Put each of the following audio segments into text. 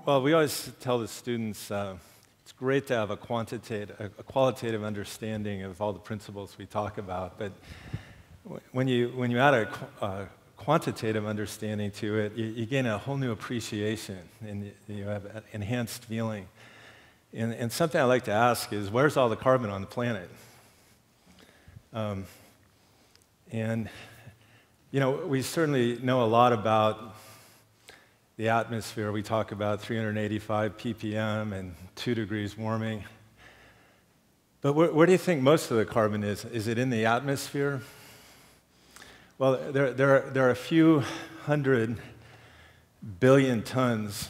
Well, we always tell the students it's great to have a qualitative understanding of all the principles we talk about, but when you add a quantitative understanding to it, you gain a whole new appreciation, and you have an enhanced feeling. And something I like to ask is, where's all the carbon on the planet? And we certainly know a lot about the atmosphere. We talk about 385 ppm and 2 degrees warming. But where do you think most of the carbon is? Is it in the atmosphere? Well, there are a few hundred billion tons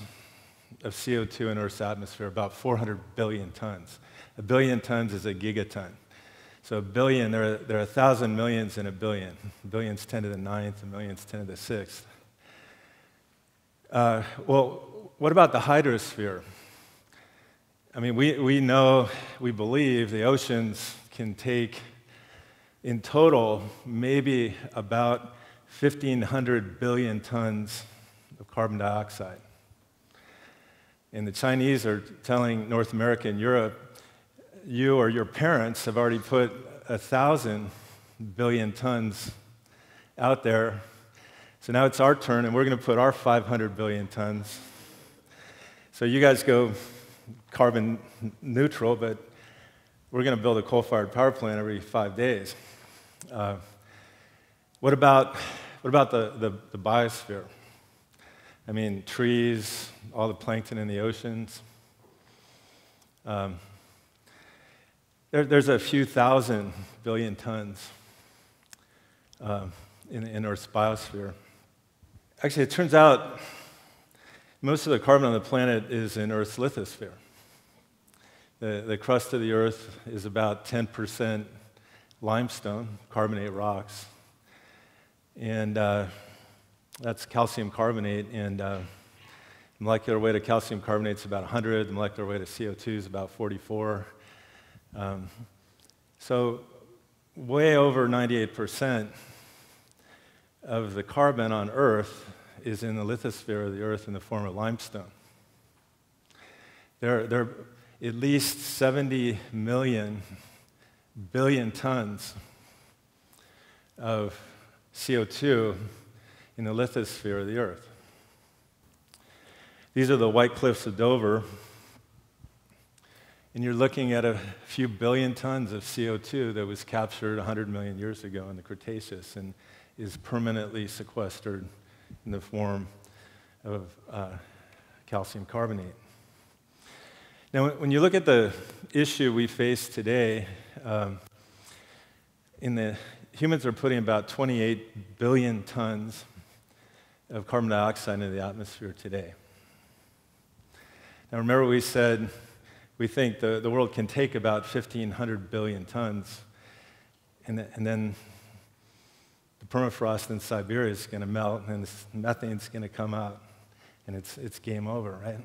of CO2 in Earth's atmosphere, about 400 billion tons. A billion tons is a gigaton. So a billion, there are 1,000 millions in a billion. Billions 10 to the 9th, a million's 10 to the 6th. Well, what about the hydrosphere? I mean, we believe the oceans can take, in total, maybe about 1,500 billion tons of carbon dioxide. And the Chinese are telling North America and Europe, you or your parents have already put 1,000 billion tons out there. So now it's our turn, and we're going to put our 500 billion tons. So you guys go carbon neutral, but we're going to build a coal-fired power plant every 5 days. What about the biosphere? I mean, trees, all the plankton in the oceans. There's a few thousand billion tons in Earth's biosphere. Actually, it turns out most of the carbon on the planet is in Earth's lithosphere. The crust of the Earth is about 10% limestone, carbonate rocks. And that's calcium carbonate, and the molecular weight of calcium carbonate is about 100, the molecular weight of CO2 is about 44. So way over 98% of the carbon on Earth is in the lithosphere of the Earth in the form of limestone. There are at least 70 million billion tons of CO2 in the lithosphere of the Earth. These are the White Cliffs of Dover, and you're looking at a few billion tons of CO2 that was captured 100 million years ago in the Cretaceous and is permanently sequestered in the form of calcium carbonate. Now, when you look at the issue we face today, humans are putting about 28 billion tons of carbon dioxide into the atmosphere today. Now, remember we said we think the world can take about 1,500 billion tons, and then the permafrost in Siberia is going to melt, and this methane's going to come out, and it's game over, right?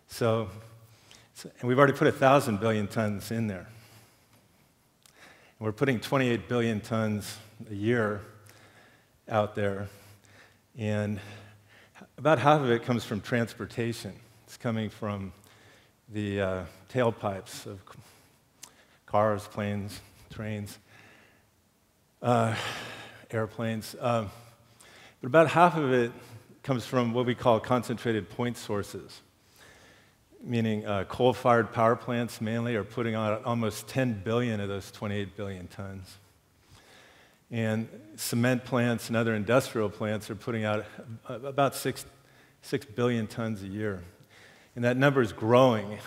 So, and we've already put 1,000 billion tons in there. And we're putting 28 billion tons a year out there, and about half of it comes from transportation. It's coming from the tailpipes of cars, planes, trains, airplanes. But about half of it comes from what we call concentrated point sources, meaning coal-fired power plants mainly are putting out almost 10 billion of those 28 billion tons. And cement plants and other industrial plants are putting out about 6 billion tons a year. And that number is growing.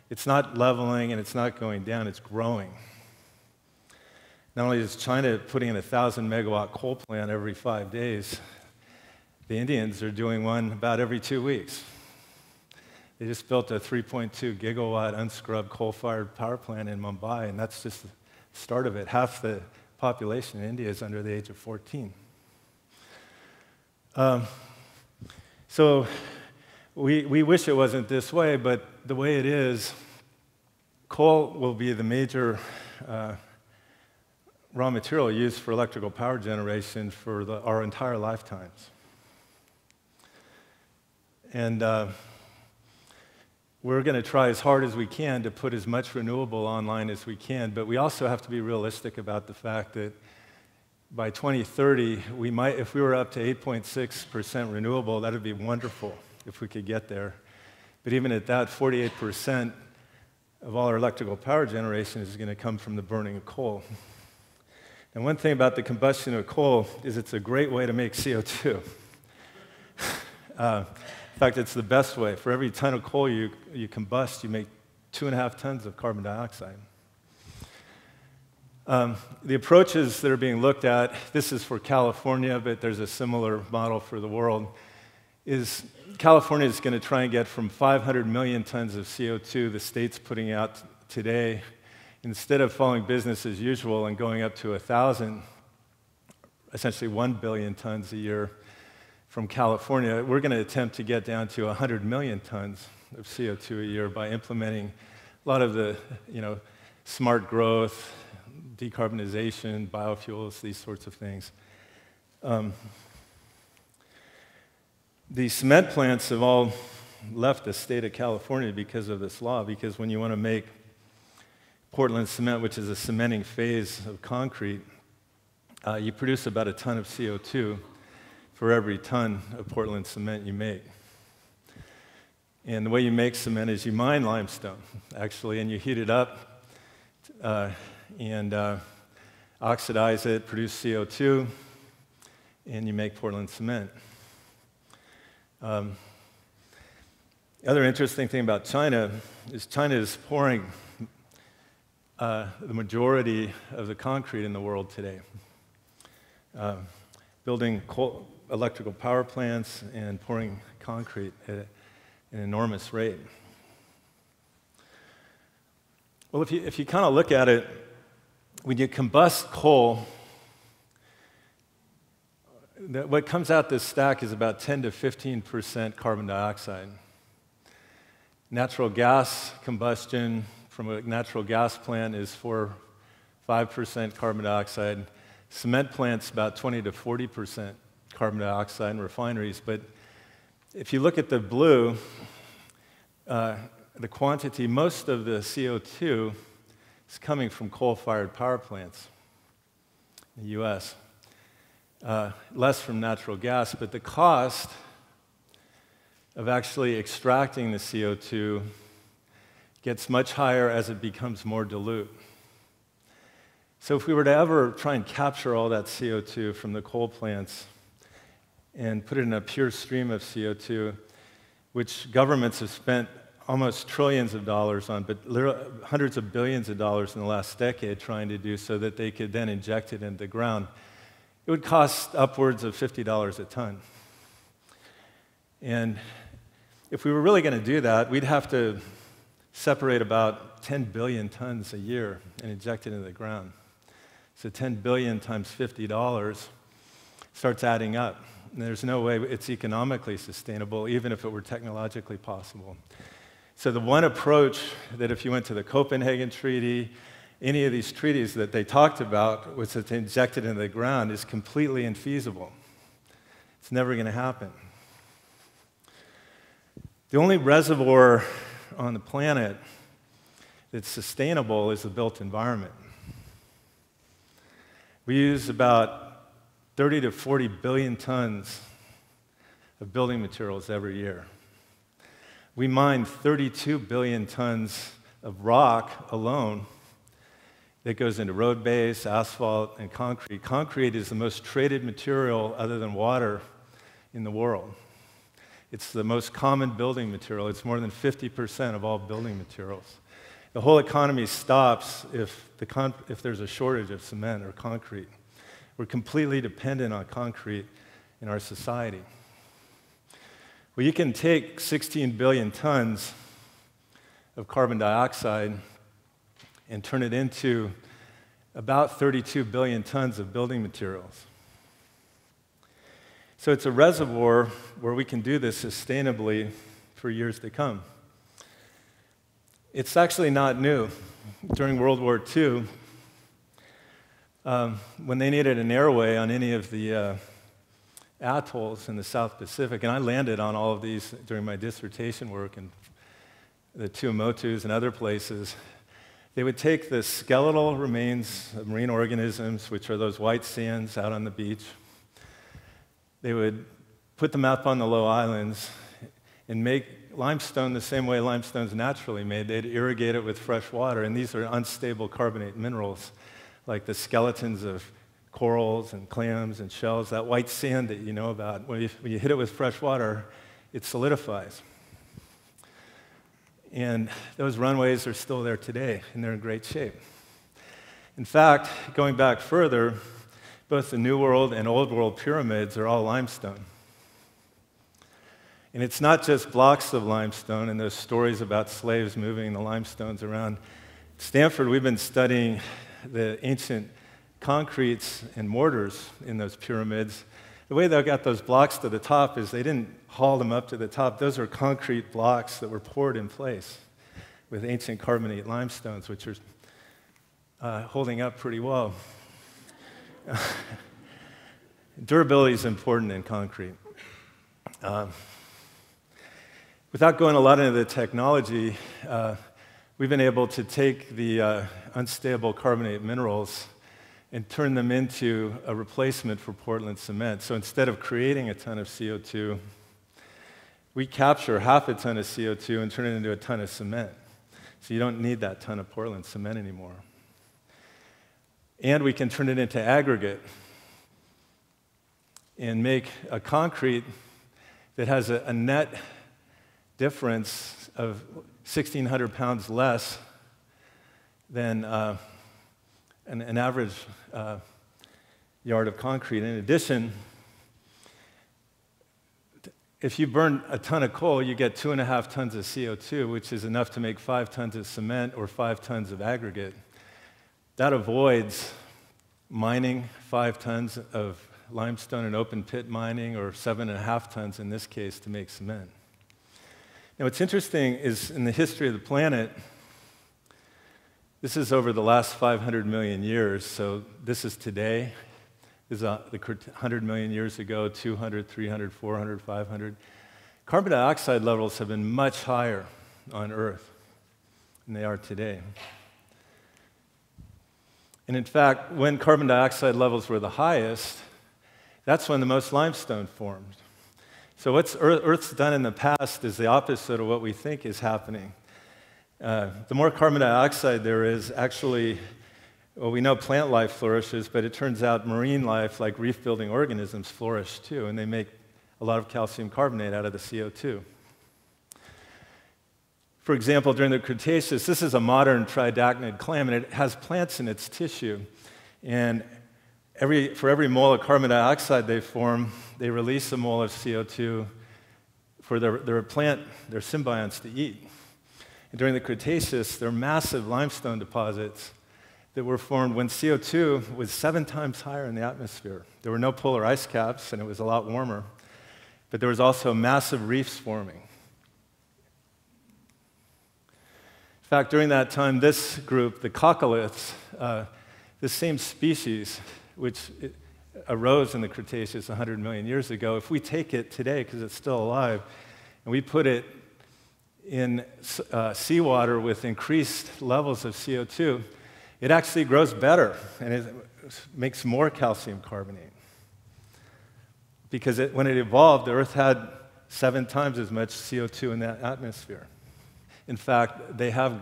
It's not leveling and it's not going down, it's growing. Not only is China putting in a 1,000 megawatt coal plant every 5 days, the Indians are doing one about every 2 weeks. They just built a 3.2 gigawatt unscrubbed coal-fired power plant in Mumbai, and that's just the start of it. Half the population in India is under the age of 14. So we wish it wasn't this way, but the way it is, coal will be the major raw material used for electrical power generation for our entire lifetimes. And we're going to try as hard as we can to put as much renewable online as we can, but we also have to be realistic about the fact that by 2030, we might, if we were up to 8.6% renewable, that would be wonderful if we could get there. But even at that, 48% of all our electrical power generation is going to come from the burning of coal. And one thing about the combustion of coal is it's a great way to make CO2. In fact, it's the best way. For every ton of coal you combust, you make 2.5 tons of carbon dioxide. The approaches that are being looked at, this is for California, but there's a similar model for the world, is California is going to try and get from 500 million tons of CO2 the state's putting out today, instead of following business as usual and going up to 1,000, essentially 1 billion tons a year from California, we're going to attempt to get down to 100 million tons of CO2 a year by implementing a lot of the, smart growth, decarbonization, biofuels, these sorts of things. The cement plants have all left the state of California because of this law, because when you want to make Portland cement, which is a cementing phase of concrete, you produce about a ton of CO2 for every ton of Portland cement you make. And the way you make cement is you mine limestone, actually, and you heat it up and oxidize it, produce CO2, and you make Portland cement. The other interesting thing about China is pouring the majority of the concrete in the world today, building electrical power plants and pouring concrete at an enormous rate. Well, if you kind of look at it, when you combust coal, what comes out this stack is about 10 to 15% carbon dioxide. Natural gas combustion from a natural gas plant is 4-5% carbon dioxide. Cement plants about 20 to 40% carbon dioxide in refineries. But if you look at the blue, the quantity, most of the CO2 is coming from coal-fired power plants in the US. Less from natural gas, but the cost of actually extracting the CO2 gets much higher as it becomes more dilute. So if we were to ever try and capture all that CO2 from the coal plants and put it in a pure stream of CO2, which governments have spent almost trillions of dollars on, but hundreds of billions of dollars in the last decade trying to do so that they could then inject it into the ground, it would cost upwards of $50 a ton. And if we were really going to do that, we'd have to separate about 10 billion tons a year and inject it into the ground. So 10 billion times $50 starts adding up. And there's no way it's economically sustainable, even if it were technologically possible. So the one approach that if you went to the Copenhagen Treaty, any of these treaties that they talked about was to inject it into the ground is completely infeasible. It's never going to happen. The only reservoir on the planet that's sustainable is the built environment. We use about 30 to 40 billion tons of building materials every year. We mine 32 billion tons of rock alone that goes into road base, asphalt, and concrete. Concrete is the most traded material other than water in the world. It's the most common building material. It's more than 50% of all building materials. The whole economy stops if there's a shortage of cement or concrete. We're completely dependent on concrete in our society. Well, you can take 16 billion tons of carbon dioxide and turn it into about 32 billion tons of building materials. So it's a reservoir where we can do this sustainably for years to come. It's actually not new. During World War II, when they needed an airway on any of the atolls in the South Pacific, and I landed on all of these during my dissertation work and the Tuamotus and other places, they would take the skeletal remains of marine organisms, which are those white sands out on the beach. They would put them up on the low islands and make limestone the same way limestone's naturally made. They'd irrigate it with fresh water, and these are unstable carbonate minerals, like the skeletons of corals and clams and shells, that white sand that you know about. When you hit it with fresh water, it solidifies. And those runways are still there today, and they're in great shape. In fact, going back further, both the New World and Old World pyramids are all limestone. And it's not just blocks of limestone and those stories about slaves moving the limestones around. At Stanford, we've been studying the ancient concretes and mortars in those pyramids. The way they got those blocks to the top is they didn't haul them up to the top. Those are concrete blocks that were poured in place with ancient carbonate limestones, which are holding up pretty well. Durability is important in concrete. Without going a lot into the technology, we've been able to take the unstable carbonate minerals and turn them into a replacement for Portland cement. So instead of creating a ton of CO2, we capture half a ton of CO2 and turn it into a ton of cement. So you don't need that ton of Portland cement anymore. And we can turn it into aggregate and make a concrete that has a net difference of 1,600 pounds less than an average yard of concrete. In addition, if you burn a ton of coal, you get 2.5 tons of CO2, which is enough to make 5 tons of cement or 5 tons of aggregate. That avoids mining 5 tons of limestone and open pit mining, or 7.5 tons in this case, to make cement. Now, what's interesting is in the history of the planet, this is over the last 500 million years, so this is today. This is 100 million years ago, 200, 300, 400, 500. Carbon dioxide levels have been much higher on Earth than they are today. And in fact, when carbon dioxide levels were the highest, that's when the most limestone formed. So what Earth's done in the past is the opposite of what we think is happening. The more carbon dioxide there is, actually, well, we know plant life flourishes, but it turns out marine life, like reef-building organisms, flourish too, and they make a lot of calcium carbonate out of the CO2. For example, during the Cretaceous, this is a modern tridacnid clam, and it has plants in its tissue. And for every mole of carbon dioxide they form, they release a mole of CO2 for their symbionts to eat. And during the Cretaceous, there are massive limestone deposits that were formed when CO2 was 7 times higher in the atmosphere. There were no polar ice caps, and it was a lot warmer. But there was also massive reefs forming. In fact, during that time, this group, the coccoliths, the same species, which arose in the Cretaceous 100 million years ago, if we take it today, because it's still alive, and we put it in seawater with increased levels of CO2, it actually grows better, and it makes more calcium carbonate. Because when it evolved, the Earth had 7 times as much CO2 in that atmosphere. In fact, they have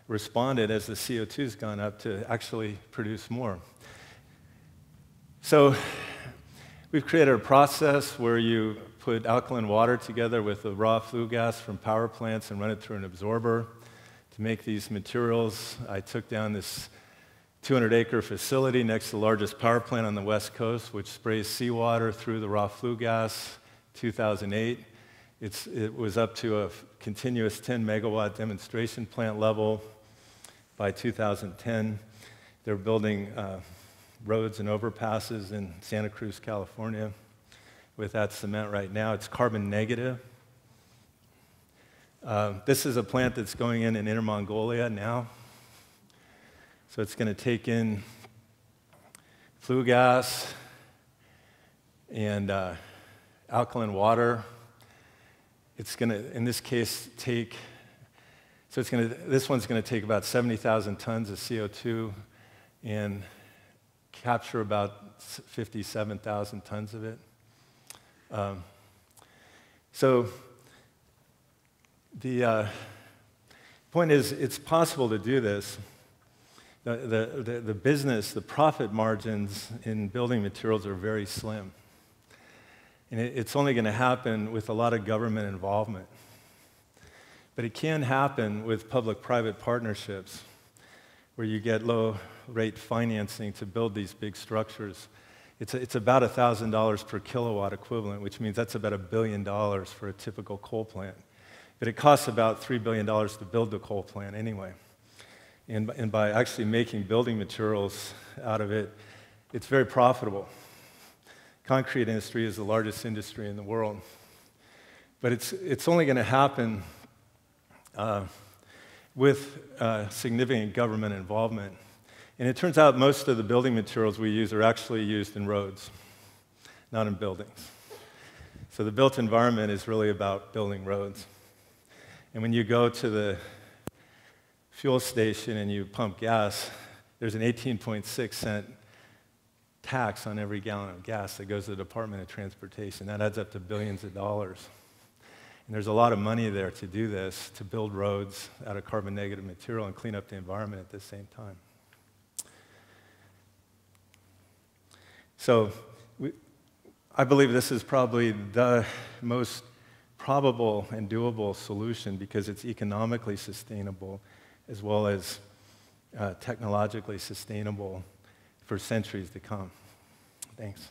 responded as the CO2's gone up to actually produce more. So we've created a process where you put alkaline water together with the raw flue gas from power plants and run it through an absorber to make these materials. I took down this 200-acre facility next to the largest power plant on the West Coast, which sprays seawater through the raw flue gas, 2008. It was up to a continuous 10-megawatt demonstration plant level by 2010. They're building roads and overpasses in Santa Cruz, California with that cement right now. It's carbon negative. This is a plant that's going in Inner Mongolia now. So it's going to take in flue gas and alkaline water. It's going to, in this case, take So this one's going to take about 70,000 tons of CO2 and capture about 57,000 tons of it. So the point is, it's possible to do this. The business, the profit margins in building materials are very slim. And it's only going to happen with a lot of government involvement. But it can happen with public-private partnerships where you get low-rate financing to build these big structures. It's about $1,000 per kilowatt equivalent, which means that's about $1 billion for a typical coal plant. But it costs about $3 billion to build the coal plant anyway. And by actually making building materials out of it, it's very profitable. Concrete industry is the largest industry in the world. But it's only going to happen with significant government involvement. And it turns out most of the building materials we use are actually used in roads, not in buildings. So the built environment is really about building roads. And when you go to the fuel station and you pump gas, there's an 18.6-cent tax on every gallon of gas that goes to the Department of Transportation. That adds up to billions of dollars. And there's a lot of money there to do this, to build roads out of carbon-negative material and clean up the environment at the same time. So I believe this is probably the most probable and doable solution because it's economically sustainable as well as technologically sustainable for centuries to come. Thanks.